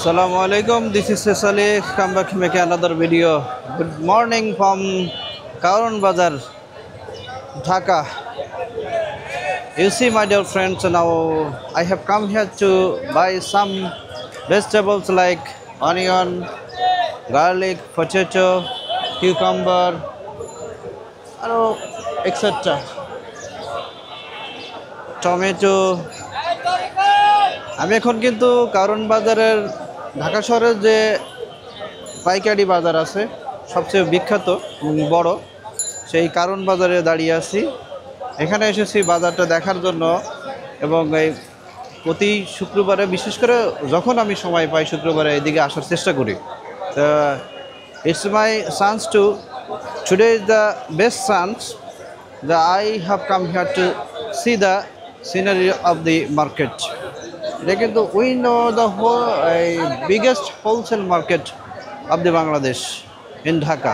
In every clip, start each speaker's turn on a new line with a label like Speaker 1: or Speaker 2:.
Speaker 1: Assalamualaikum. This is Saleh. Come back to make another video. Good morning from Karan Bazar, Dhaka. You see, my dear friends, now I have come here to buy some vegetables like onion, garlic, potato, cucumber, etc. Tomato. আমি এখন কিন্তু কারণ বাজারের ঢাকা শহরের যে পাইকারি বাজার আছে সবচেয়ে বিখ্যাত এবং বড় সেই কারণ বাজারে দাঁড়িয়ে আছি। এখানে এসেছি বাজারটা দেখার জন্য এবং এই প্রতি শুক্রবারে বিশেষ করে যখন আমি সময় পাই শুক্রবারে এদিকে আসার চেষ্টা করি। তো it's my chance to today is the best chance the I have come here to see the scenery of the market. এটা কিন্তু we know the biggest wholesale market of the Bangladesh in Dhaka.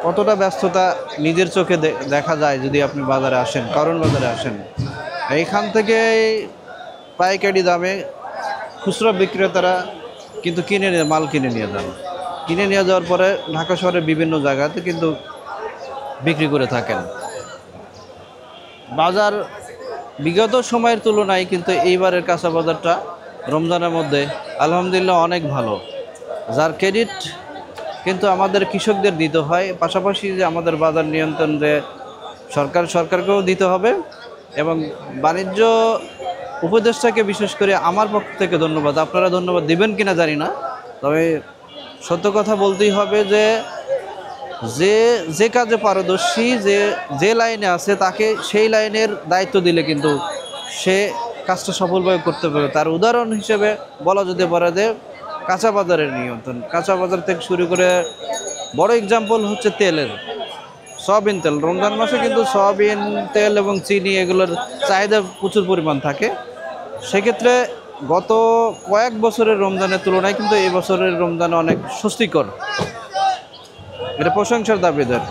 Speaker 1: কতটা ব্যস্ততা নিজের চোখে দেখা যায় যদি আপনি বাজারে আসেন, কারণ বাজারে আসেন। এইখান থেকে পাইকারি দামে খুচরা বিক্রেতারা কিন্তু মাল কিনে নিয়ে যান। কিনে নিয়ে যাওয়ার পরে ঢাকা শহরের বিভিন্ন জায়গাতে কিন্তু বিক্রি করে থাকেন। বাজার বিগত সময়ের তুলনায় কিন্তু এইবারের কাঁচা বাজারটা রমজানের মধ্যে আলহামদুলিল্লাহ অনেক ভালো, যার ক্রেডিট কিন্তু আমাদের কৃষকদের দিতে হয়। পাশাপাশি যে আমাদের বাজার নিয়ন্ত্রণে সরকারকেও দিতে হবে এবং বাণিজ্য উপদেষ্টাকে বিশেষ করে আমার পক্ষ থেকে ধন্যবাদ। আপনারা ধন্যবাদ দিবেন কিনা জানি না, তবে সত্য কথা বলতেই হবে যে যে কাজে পারদর্শী, যে লাইনে আছে তাকে সেই লাইনের দায়িত্ব দিলে কিন্তু সে কাজটা সফলভাবে করতে পারবে। তার উদাহরণ হিসেবে বলা যেতে পারে যে কাঁচা বাজারের নিয়ন্ত্রণ। কাঁচা বাজার থেকে শুরু করে বড় এক্সাম্পল হচ্ছে তেলের, সয়াবিন তেল। রমজান মাসে কিন্তু সয়াবিন তেল এবং চিনি এগুলোর চাহিদা প্রচুর পরিমাণ থাকে। সেক্ষেত্রে গত কয়েক বছরের রমজানের তুলনায় কিন্তু এই বছরের রমজান অনেক স্বস্তিকর। এটা প্রশংসার দাবিদার।